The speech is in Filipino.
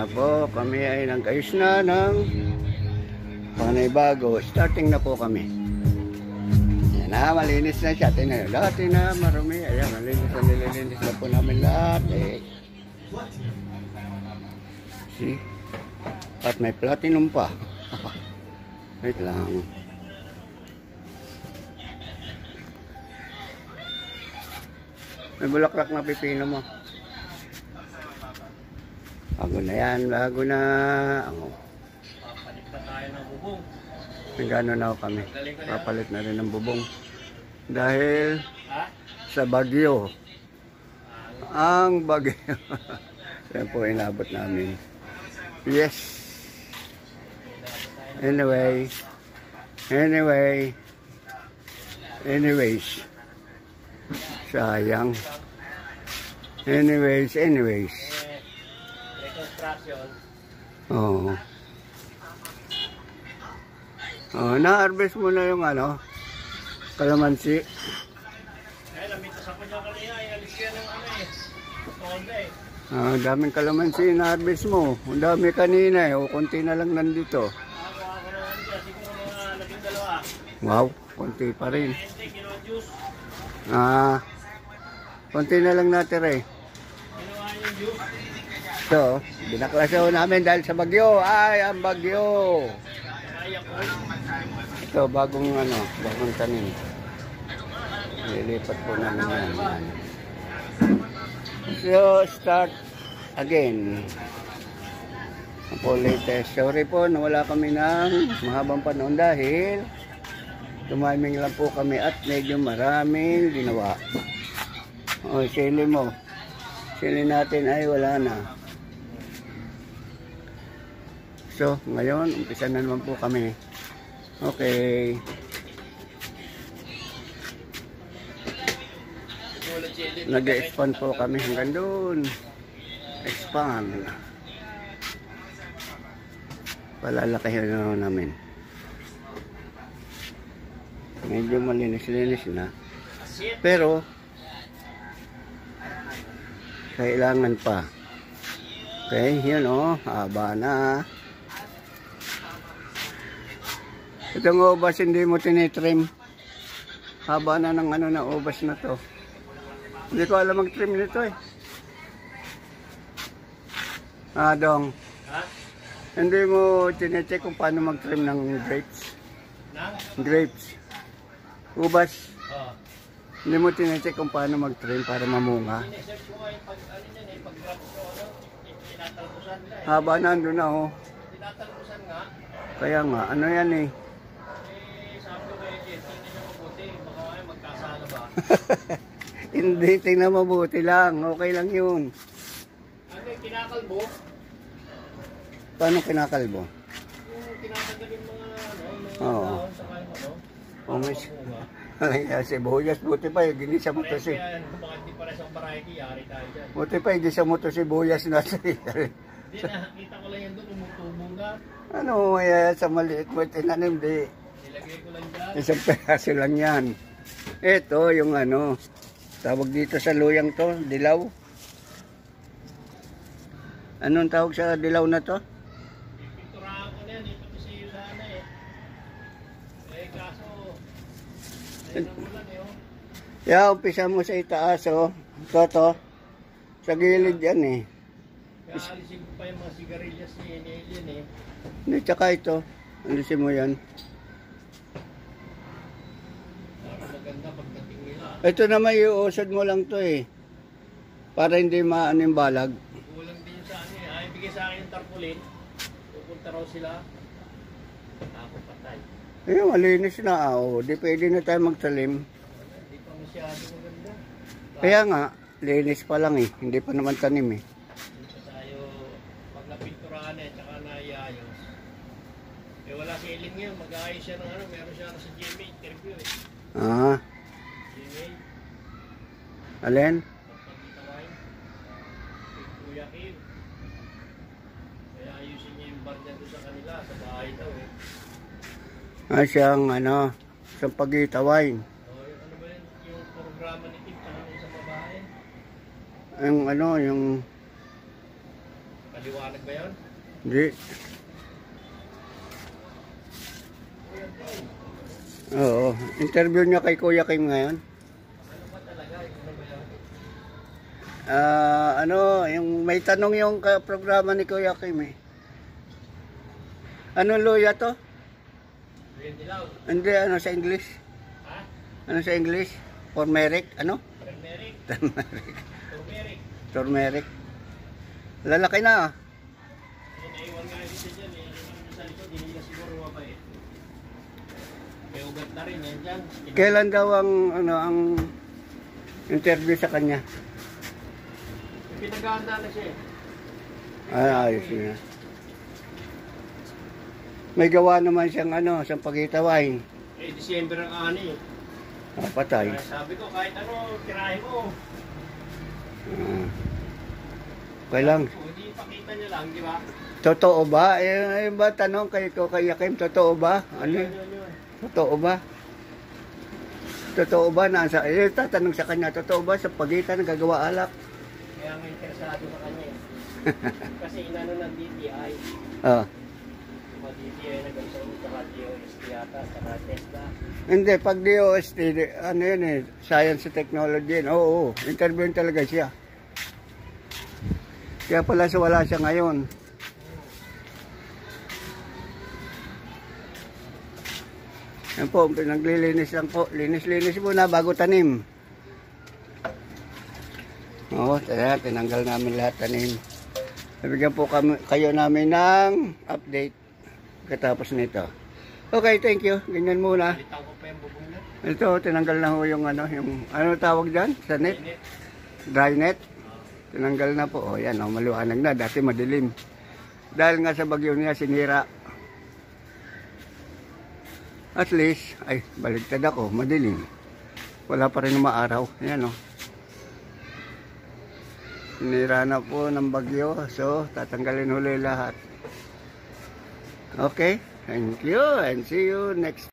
na po. Kami ay nag-ayos na ng panaybago. Starting na po kami. Yan na, malinis na siya. Tingnan nyo, dati na marumi. Ayan, malinis na, nililinis na po namin lahat. See? At may platinum pa. Wait lang. May bulaklak na pipino mo. Bago na yan, bago na. Papalit na tayo ng bubong. Nagano na kami. Papalit na rin ng bubong. Dahil sa bagyo. Ang bagyo. Yan po inabot namin. Yes. Anyways. Sayang. Anyways. Reconstruction. Oo. Oh, na-harvest mo na yung ano, kalamansi. Ay, lamitas ako niya kanina. Ay, alis yan ng ano eh. Tonda eh. Ah, daming kalamansi na-harvest mo. Ang dami kanina eh. O, konti na lang nandito. Nakakuha ko na ano dyan. Siguro mga 12. Wow, konti pa rin. Hindi, ginawa juice. Ah, konti na lang natira eh. Ginawa yung juice. So, binaklasaw namin dahil sa bagyo. Ay, ang bagyo. Kaya po. Ito, bagong tanim. Nilipat po namin yan. So, start again. Po latest. Sorry po, nawala kami ng mahabang panahon dahil tumiming lang po kami at medyo maraming ginawa. O, sili mo. Sili natin ay wala na. So, ngayon, umpisa na naman po kami. Okay. Nag-expand po kami hanggang doon. Expand. Palalakihan na namin. Medyo malinis-linis na. Pero, kailangan pa. Okay, yun o. Haba na. Itong ubas hindi mo tinitrim. Haba na ng na ubas na to. Hindi ko alam mag-trim nito eh. Dong. Ha? Hindi mo tinecheck kung paano mag-trim ng grapes. Grapes. Ubas. Oo. Hindi mo tinecheck kung paano mag-trim para mamunga. Sinesearch ko nga yung pag-grab ko, tinatalpusan nila eh. Haba na, andun na oh. Tinatalpusan nga. Kaya nga, ano yan eh. Sabi ko kay Jen, tingnan niya mabuti. Baka kayo magkasala ba? Hindi, tingnan mabuti lang. Okay lang yun. Ano yung kinakalbo? Paano kinakalbo? Yung tinatanggal yung mga Oo. dahon sa kayo ano? Oh, miss. Ay, sibuyas, buti pa yung ginisa mo to si. Baka hindi pa rin sa variety, yari tayo dyan. Buti pa yung ginisa mo to sibuyas na sa. Hindi, nakita ko lang yan doon, tumutubo na. Ano, sa maliit mo tinanim, di. Nilagay ko lang dyan. Isang peraso lang yan. Ito, yung tawag dito sa luyang to, dilaw. Anong tawag sa dilaw na to? Pinturahan ko na yan, ipati sa iyo sana eh. Eh, kaso, ayun ang ulan eh, oh. Yeah, umpisa mo sa itaas, oh. Ito. Sa gilid yan eh. Kaalisin ko pa yung mga sigarilyas ni Alien eh. Hindi, tsaka ito. Alisin mo yan. Maganda pagdating nila. Ito naman iuusod mo lang to eh. Para hindi maano yung balag. Kulang din yung sa ano eh. Ay, bigay sa akin yung tarpaulin. Pupunta raw sila. Ako patay. Eh, malinis na. Oh. Di pwede na tayo magtalim. Hindi pa masyado maganda. Kaya nga, linis pa lang eh. Hindi pa naman tanim eh. Hindi pa tayo, pag napinturahan eh, tsaka naiayos. Eh wala si Alien ngayon, mag-aayos siya ng ano, meron siya sa GMA interview eh. Ah, GMA, alin? pagpagitaway. Kuya Kim. Kaya ayusin niya yung bar niya doon sa kanila, sa bahay daw eh. Siyang siyang pagitaway. O, ano ba yun, yung programa ni Kim, tsaka yung sa babae. Yung Maliwanag ba yun? Hindi. Oo. Interview niya kay Kuya Kim ngayon. Ano ba talaga? Ano ba yun? Yung may tanong yung programa ni Kuya Kim eh. Anong luya to? Green dilaw. Hindi, sa English? Ha? Ano sa English? Turmeric? Ano? Turmeric. Turmeric. Turmeric. Turmeric. Lalaki na. Naiwan nga dito dyan eh. Yung sa likod, hindi na siguro mabait. May ugat na rin yan dyan. Kailan daw ang interview sa kanya? Pinaganda na siya eh. Ayos na. May gawa naman siyang siyang pagitawain. Eh, December ang ani. Patay. Kaya sabi ko, kahit ano, tirahin mo. Okay lang. Kung hindi ipakita niya lang, di ba? Totoo ba? Ba tanong kay Kuya Kim, totoo ba? Yun. Totoo ba? Totoo ba tatanong sa kanya, totoo ba sa pagitan ng gagawa alak? Kaya nga interesado sa kanya eh. Kasi inano ng DTI. Ah. Mga DTI na ganito, saka DOST yata, saka Tesla. Hindi, pag DOST, yun eh, science and technology yun. Oo, interview talaga siya. Kaya pala wala siya ngayon. Yan po, pinaglilinis lang po. Linis-linis muna bago tanim. Oo, tinanggal namin lahat tanim. Nabigyan po kayo namin ng update katapos nito. Okay, thank you. Ganyan muna. Palitan ko pa yung bubong niya. Ito, tinanggal na ho yung tawag dyan? Sa net? Dry net? Tinanggal na po. O, yan, maliwanag na. Dati madilim. Dahil nga sa bagyo niya, sinira. At least, baligtad ako, madilim. Wala pa rin maaraw. Yan, Sinira na po ng bagyo. So, tatanggalin huli lahat. Okay, thank you and see you next